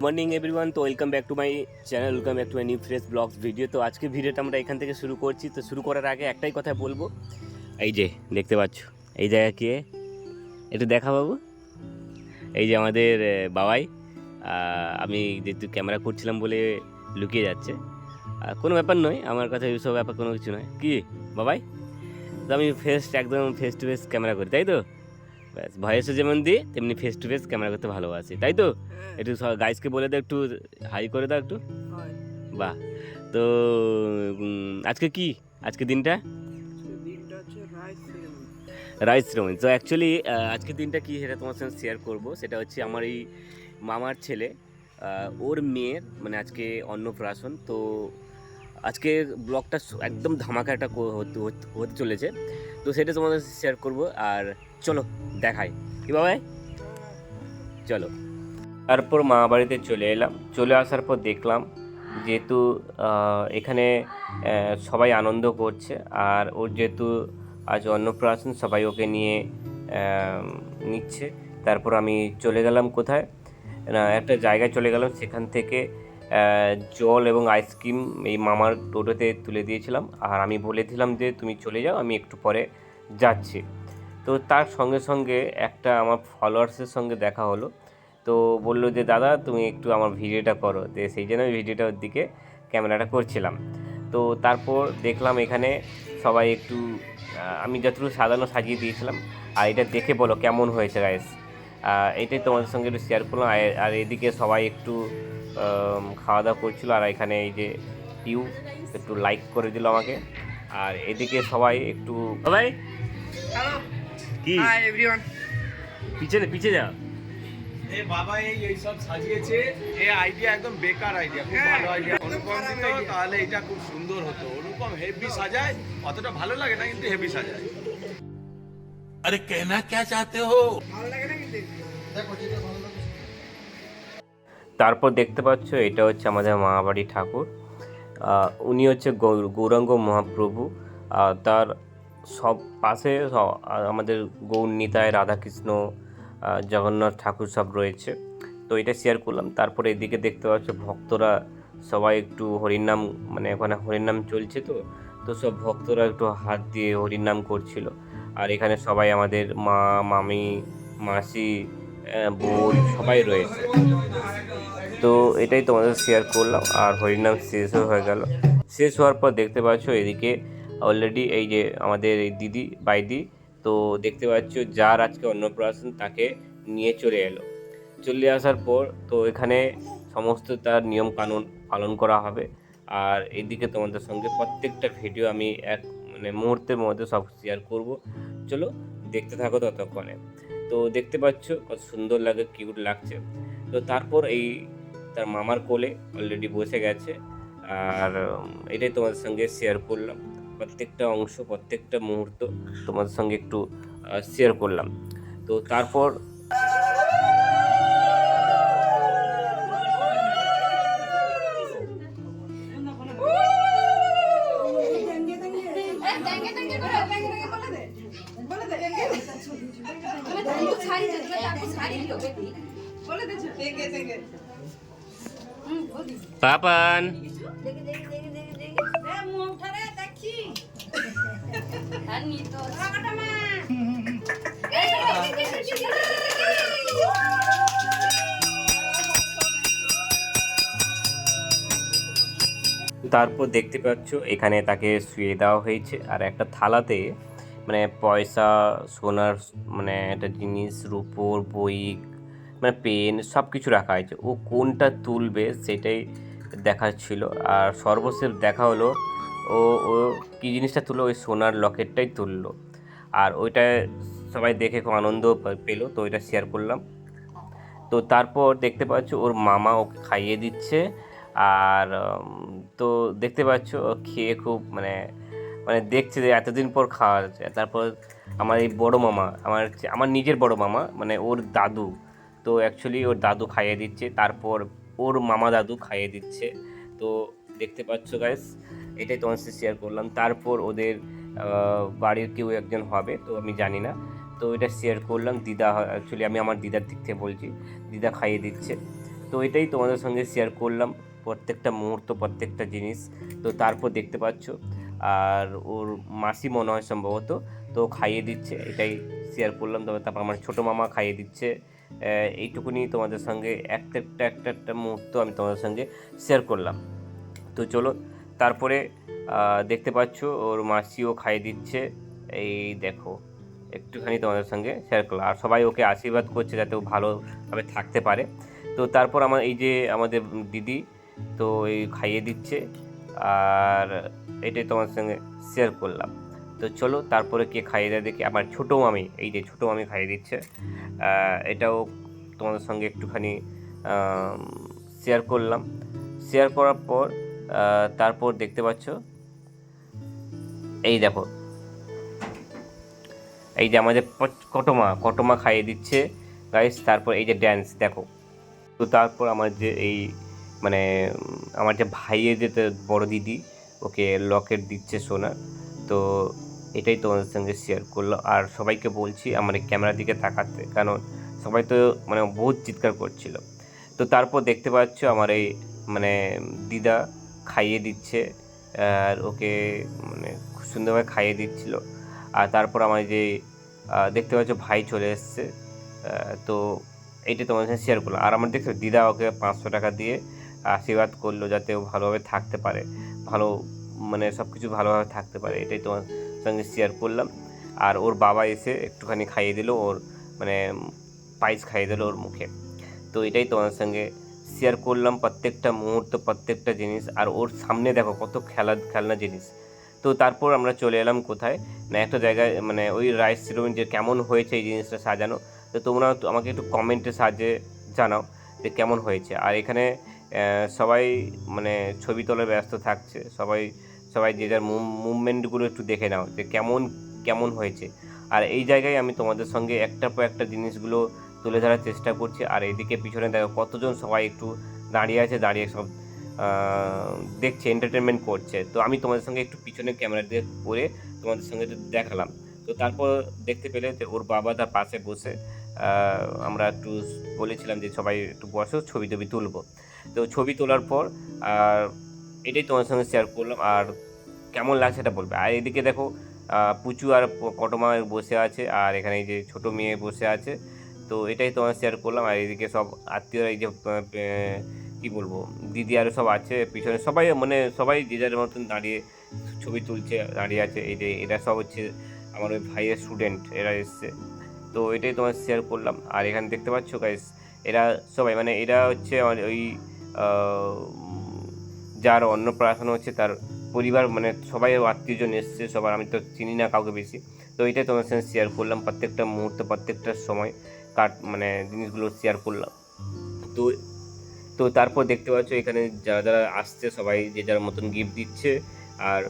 Morning everyone. তো welcome back to my channel, welcome back to my new fresh blogs video. তো আজকে ভিডিওটা আমরা এখান থেকে শুরু করছি। তো শুরু করার আগে একটাই কথা বলবো, এই যে দেখতে পাচ্ছ এই জায়গা কে একটু দেখা বাবু, এই যে আমাদের বাবাই। আমি যেহেতু ক্যামেরা করছিলাম বলে লুকিয়ে যাচ্ছে, কোনো ব্যাপার নয়, আমার কাছে এইসব ব্যাপার কোনো কিছু নয়। কি বাবাই, তো আমি একদম ফেস টু ফেস ক্যামেরা করি, তাই তো? ব্যাস, ভয়েসে যেমন দিই তেমনি ফেস টু ফেস ক্যামেরা করতে ভালোবাসি, তাই তো? একটু গাইজকে বলে দাও, একটু হাই করে দাও একটু। বাহ। তো আজকে কি, আজকে দিনটা রাইস সেরেমনি। তো অ্যাকচুয়ালি আজকে দিনটা কি সেটা তোমার সঙ্গে শেয়ার করবো। সেটা হচ্ছে আমার এই মামার ছেলে, ওর মেয়ের মানে আজকে অন্নপ্রাশন। তো আজকে ব্লগটা একদম ধামাকা একটা হতে চলেছে। তো সেটা তোমাদের শেয়ার করব। আর চলো দেখাই কি বাবাই, চলো। তারপর মামা বাড়িতে চলে এলাম। চলে আসার পর দেখলাম যেহেতু এখানে সবাই আনন্দ করছে, আর ওর যেহেতু আজ অন্নপ্রাশন সবাই ওকে নিয়ে নিচ্ছে। তারপর আমি চলে গেলাম কোথায় না, একটা জায়গায় চলে গেলাম। সেখান থেকে জল এবং আইসক্রিম এই মামার টোটোতে তুলে দিয়েছিলাম, আর আমি বলেছিলাম যে তুমি চলে যাও, আমি একটু পরে যাচ্ছি। তো তার সঙ্গে সঙ্গে একটা আমার ফলোয়ার্সের সঙ্গে দেখা হলো। তো বললো যে দাদা তুমি একটু আমার ভিডিওটা করো, তো সেই জন্য ভিডিওটা ওর দিকে ক্যামেরাটা করছিলাম। তো তারপর দেখলাম এখানে সবাই একটু আমি যতটুকু সাজানো সাজিয়ে দিয়েছিলাম, আর এটা দেখে বলো কেমন হয়েছে গাইস। এটাই তোমাদের সঙ্গে একটু শেয়ার করলাম। আর এদিকে সবাই একটু খাওয়া দাওয়া করছিল, আর এখানে এই যে পিউ একটু লাইক করে দিল আমাকে। আর এদিকে সবাই একটু সবাই কি পিছনে পিছে যা। এ বাবা এই সব সাজিয়েছে, এই আইডিয়া একদম বেকার আইডিয়া, খুব ভালো আইডিয়া। অনুপম দিত তাহলে এটা খুব সুন্দর হতো। অনুপম হেভি সাজায়, অতটা ভালো লাগে না কিন্তু হেভি সাজায়। अरे कहना क्या चाहते हो? তারপর দেখতে পাচ্ছ এটা হচ্ছে আমাদের মামাবাড়ি ঠাকুর। উনি হচ্ছে গৌরাঙ্গ মহাপ্রভু। তার সব পাশে আমাদের গৌর নিতাই, রাধাকৃষ্ণ, জগন্নাথ ঠাকুর সব রয়েছে। তো এটা শেয়ার করলাম। তারপরে এদিকে দেখতে পাচ্ছ ভক্তরা সবাই একটু হরিনাম, মানে ওখানে হরিনাম চলছে। তো তো সব ভক্তরা একটু হাত দিয়ে হরিনাম করছিল। আর এখানে সবাই আমাদের মা, মামি, মাসি, বোন সবাই রয়েছে। তো এটাই তোমাদের শেয়ার করলাম। আর হরিনাম শেষও হয়ে গেল। শেষ হওয়ার পর দেখতে পাচ্ছ এদিকে অলরেডি এই যে আমাদের এই দিদি বাইদি, তো দেখতে পাচ্ছ যার আজকে অন্নপ্রাশন তাকে নিয়ে চলে এলো। চলে আসার পর তো এখানে সমস্ত তার নিয়ম কানুন পালন করা হবে। আর এদিকে তোমাদের সঙ্গে প্রত্যেকটা ভিডিও আমি এক মানে মুহূর্তের মধ্যে সব শেয়ার করব। চলো দেখতে থাকো ততক্ষণে। তো দেখতে পাচ্ছ কত সুন্দর লাগে, কিউট লাগছে। তো তারপর এই তার মামার কোলে অলরেডি বসে গেছে। আর এটাই তোমাদের সঙ্গে শেয়ার করলাম। প্রত্যেকটা অংশ, প্রত্যেকটা মুহূর্ত তোমাদের সঙ্গে একটু শেয়ার করলাম। তো তারপর পাপান তারপর দেখতে পাচ্ছ এখানে তাকে শুয়ে দেওয়া হয়েছে। আর একটা থালাতে মানে পয়সা, সোনার মানে একটা জিনিস, রূপোর বই, মানে পেন সব কিছু রাখা হয়েছে। ও কোনটা তুলবে সেটাই দেখাচ্ছিল। আর সর্বশেষ দেখা হলো ও ও কী জিনিসটা তুললো, ওই সোনার লকেটটাই তুললো। আর ওইটা সবাই দেখে খুব আনন্দ পেলো। তো ওইটা শেয়ার করলাম। তো তারপর দেখতে পাচ্ছ ওর মামা ওকে খাইয়ে দিচ্ছে। আর তো দেখতে পাচ্ছ ও খেয়ে খুব মানে মানে দেখছে যে এতদিন পর খাওয়া যাচ্ছে। তারপর আমার এই বড় মামা, আমার নিজের বড় মামা মানে ওর দাদু, তো অ্যাকচুয়ালি ওর দাদু খাইয়ে দিচ্ছে। তারপর ওর মামা দাদু খাইয়ে দিচ্ছে। তো দেখতে পাচ্ছ গাইস, এটাই তোমার সাথে শেয়ার করলাম। তারপর ওদের বাড়ির কেউ একজন হবে, তো আমি জানি না। তো এটা শেয়ার করলাম। দিদা, অ্যাকচুয়ালি আমি আমার দিদার দিক থেকে বলছি, দিদা খাইয়ে দিচ্ছে। তো এটাই তোমাদের সঙ্গে শেয়ার করলাম, প্রত্যেকটা মুহূর্ত, প্রত্যেকটা জিনিস। তো তারপর দেখতে পাচ্ছ আর ওর মাসি মনে হয় সম্ভবত, তো খাইয়ে দিচ্ছে, এটাই শেয়ার করলাম। তবে তারপর আমার ছোটো মামা খাইয়ে দিচ্ছে। এইটুকুনি তোমাদের সঙ্গে একটা মুহূর্ত আমি তোমাদের সঙ্গে শেয়ার করলাম। তো চলো তারপরে দেখতে পাচ্ছ ওর মাসিও খাইয়ে দিচ্ছে, এই দেখো একটুখানি তোমাদের সঙ্গে শেয়ার করলাম। আর সবাই ওকে আশীর্বাদ করছে যাতে ও ভালোভাবে থাকতে পারে। তো তারপর আমার এই যে আমাদের দিদি, তো এই খাইয়ে দিচ্ছে, আর এটাই তোমার সঙ্গে শেয়ার করলাম। তো চলো তারপরে কে খাইয়ে দেয় দেখি। আমার ছোটো মামি, এই যে ছোটো মামি খাইয়ে দিচ্ছে, এটাও তোমাদের সঙ্গে একটুখানি শেয়ার করলাম। শেয়ার করার পর তারপর দেখতে পাচ্ছ এই দেখো, এই যে আমাদের কটমা খাইয়ে দিচ্ছে গাইস। তারপর এই যে ড্যান্স দেখো। তো তারপর আমার যে এই মানে আমার যে ভাইয়ের যে বড় দিদি, ওকে লকেট দিচ্ছে সোনা। তো এটাই তোমাদের সঙ্গে শেয়ার করলো। আর সবাইকে বলছি আমার এই ক্যামেরার দিকে তাকাতে, কারণ সবাই তো মানে বহুত চিৎকার করছিল। তো তারপর দেখতে পাচ্ছ আমার এই মানে দিদা খাইয়ে দিচ্ছে, আর ওকে মানে খুব সুন্দরভাবে খাইয়ে দিচ্ছিল। আর তারপর আমার যে দেখতে পাচ্ছ ভাই চলে এসছে। তো এইটা তোমাদের সাথে শেয়ার করলাম। আর আমার দেখছো দিদা ওকে 500 টাকা দিয়ে আশীর্বাদ করলো যাতে ও ভালোভাবে থাকতে পারে, ভালো মানে সব কিছু ভালোভাবে থাকতে পারে, এটাই তোমার সঙ্গে শেয়ার করলাম। আর ওর বাবা এসে একটুখানি খাইয়ে দিল, ওর মানে পায়েস খাইয়ে দিল ওর মুখে। তো এটাই তোমাদের সঙ্গে শেয়ার করলাম, প্রত্যেকটা মুহূর্ত, প্রত্যেকটা জিনিস। আর ওর সামনে দেখো কত খেলনা জিনিস। তো তারপর আমরা চলে এলাম কোথায় না, একটা জায়গায় মানে ওই রাইস সেরেমনি যে কেমন হয়েছে এই জিনিসটা সাজানো। তো তোমরা আমাকে একটু কমেন্টে সাহায্যে জানাও যে কেমন হয়েছে। আর এখানে সবাই মানে ছবি তোলায় ব্যস্ত থাকছে, সবাই যে যার মুভমেন্টগুলো একটু দেখে নাও যে কেমন হয়েছে। আর এই জায়গায় আমি তোমাদের সঙ্গে একটার পর একটা জিনিসগুলো তুলে ধরার চেষ্টা করছি। আর এদিকে পিছনে দেখো কতজন সবাই একটু দাঁড়িয়ে আছে, দাঁড়িয়ে সব দেখছে, এন্টারটেনমেন্ট করছে। তো আমি তোমাদের সঙ্গে একটু পিছনে ক্যামেরা দিয়ে করে তোমাদের সঙ্গে একটু দেখালাম। তো তারপর দেখতে পেলে যে ওর বাবা তার পাশে বসে, আমরা একটু বলেছিলাম যে সবাই একটু বসো, ছবি তুলবো। তো ছবি তোলার পর আর এটাই তোমার সঙ্গে শেয়ার করলাম। আর কেমন লাগছে সেটা বলবে। আর এদিকে দেখো পুচু আর কটমা বসে আছে, আর এখানে এই যে ছোটো মেয়ে বসে আছে। তো এটাই তোমার শেয়ার করলাম। আর এদিকে সব আত্মীয়রা, এই যে কী বলবো, দিদি আরও সব আছে পিছনে, সবাই মানে সবাই যে যার মতন দাঁড়িয়ে ছবি তুলছে, দাঁড়িয়ে আছে। এই যে এরা সব হচ্ছে আমার ওই ভাইয়ের স্টুডেন্ট, এরা এসছে। তো এটাই তোমার শেয়ার করলাম। আর এখানে দেখতে পাচ্ছ গাইস, এরা সবাই মানে এরা হচ্ছে আমার ওই যার অন্নপ্রাশন হচ্ছে তার পরিবার, মানে সবাই আত্মীয়জন এসছে সবার, আমি তো চিনি না কাউকে বেশি। তো এটাই তোমার সঙ্গে শেয়ার করলাম, প্রত্যেকটা মুহূর্ত, প্রত্যেকটা সময় মানে জিনিসগুলো শেয়ার করলাম। তো তো তারপর দেখতে পাচ্ছ এখানে যারা আসছে সবাই যে যার মতন গিফট দিচ্ছে। আর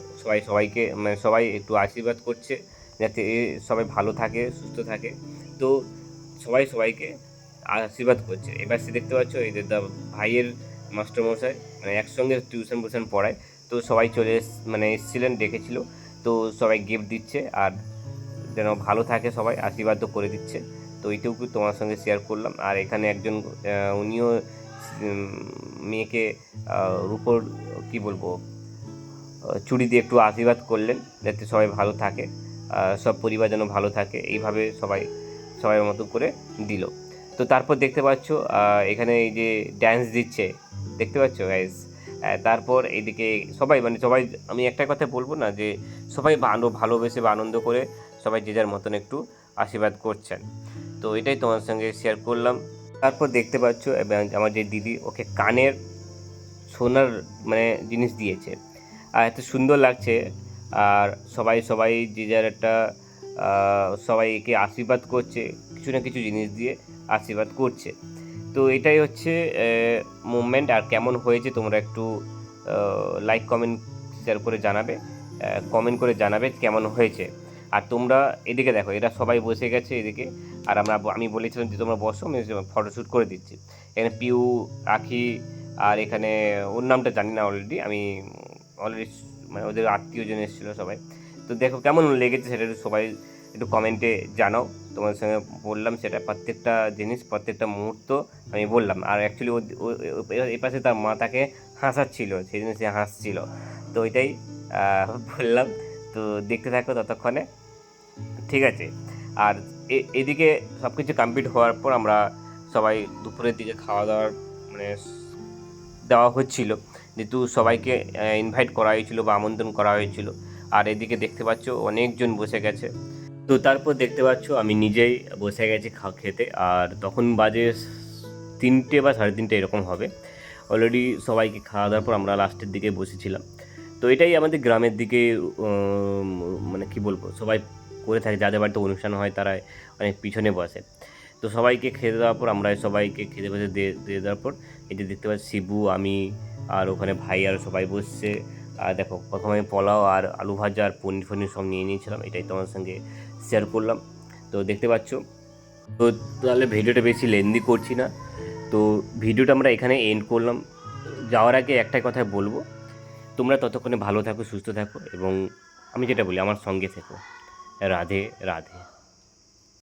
সবাইকে মানে সবাই একটু আশীর্বাদ করছে যাতে সবাই ভালো থাকে, সুস্থ থাকে। তো সবাইকে আশীর্বাদ করছে। এবার সে দেখতে পাচ্ছ এই যে ভাইয়ের মাস্টারমশাই মানে একসঙ্গে টিউশন পড়ায়। তো সবাই মানে এসেছিলেন, ডেকেছিল। তো সবাই গিফট দিচ্ছে আর যেন ভালো থাকে, সবাই আশীর্বাদও করে দিচ্ছে। তো এইটুকু তোমার সঙ্গে শেয়ার করলাম। আর এখানে একজন উনিও মেয়েকে রূপোর কী বলবো চুড়ি দিয়ে একটু আশীর্বাদ করলেন যাতে সবাই ভালো থাকে, সব পরিবার যেন ভালো থাকে, এইভাবে সবাই মতো করে দিল। তো তারপর দেখতে পাচ্ছ এখানে এই যে ড্যান্স দিচ্ছে, দেখতে পাচ্ছ গাইস। তারপর এইদিকে সবাই আমি একটা কথা বলবো না যে সবাই ভালোবেসে বা আনন্দ করে সবাই যে যার মতন একটু আশীর্বাদ করছেন। তো এটাই তোমার সঙ্গে শেয়ার করলাম। তারপর দেখতে পাচ্ছ আমার যে দিদি, ওকে কানের সোনার মানে জিনিস দিয়েছে, আর এত সুন্দর লাগছে। আর সবাই যে যার একটা সবাইকে আশীর্বাদ করছে, কিছু না কিছু জিনিস দিয়ে আশীর্বাদ করছে। তো এটাই হচ্ছে মুভমেন্ট। আর কেমন হয়েছে তোমরা একটু লাইক কমেন্ট শেয়ার করে জানাবে কেমন হয়েছে। আর তোমরা এদিকে দেখো, এরা সবাই বসে গেছে এদিকে। আর আমি বলেছিলাম যে তোমরা বসো, আমি ফটোশ্যুট করে দিচ্ছি। এখানে পিউ, আখি, আর এখানে ওর নামটা জানি না আমি অলরেডি মানে ওদের আত্মীয়জন এসেছিলো সবাই। তো দেখো কেমন লেগেছে সেটা একটু সবাই একটু কমেন্টে জানাও। তোমাদের সঙ্গে বললাম, সেটা প্রত্যেকটা জিনিস প্রত্যেকটা মুহূর্ত আমি বললাম। আর অ্যাকচুয়ালি এই পাশে তার মা তাকে হাসাচ্ছিল, সেই জন্য সে হাসছিল, তো ওইটাই বললাম। তো দেখতে থাকো ততক্ষণে, ঠিক আছে। আর এদিকে সব কিছু কমপ্লিট হওয়ার পর আমরা সবাই দুপুরের দিকে খাওয়া দাওয়ার মানে দেওয়া হচ্ছিল, যেহেতু সবাইকে ইনভাইট করা হয়েছিল বা আমন্ত্রণ করা হয়েছিল। আর এদিকে দেখতে পাচ্ছ অনেকজন বসে গেছে। তো তারপর দেখতে পাচ্ছ আমি নিজেই বসে গেছি খেতে। আর তখন বাজে 3টে বা 3:30 এরকম হবে। অলরেডি সবাইকে খাওয়া দাওয়ার পর আমরা লাস্টের দিকে বসেছিলাম। তো এটাই আমাদের গ্রামের দিকে মানে কি বলবো, সবাই করে থাকে, যাদের বাড়িতে অনুষ্ঠান হয় তারা অনেক পিছনে বসে। তো সবাইকে খেতে দেওয়ার পর আমরা সবাইকে খেতে বসে দিয়ে দেওয়ার পর এই যে দেখতে পাচ্ছি শিবু, আমি আর ওখানে ভাই আর সবাই বসছে। আর দেখো প্রথমে পোলাও আর আলু ভাজা আর পনির ফনির সব নিয়ে নিয়েছিলাম, এটাই তোমার সঙ্গে শেয়ার করলাম। তো দেখতে পাচ্ছ। তো তাহলে ভিডিওটা বেশি লেন্দি করছি না, তো ভিডিওটা আমরা এখানে এন্ড করলাম। যাওয়ার আগে একটাই কথাই বলবো, তোমরা ততক্ষণে ভালো থাকো, সুস্থ থাকো, এবং আমি যেটা বলি আমার সঙ্গে থেকো। রাধে রাধে।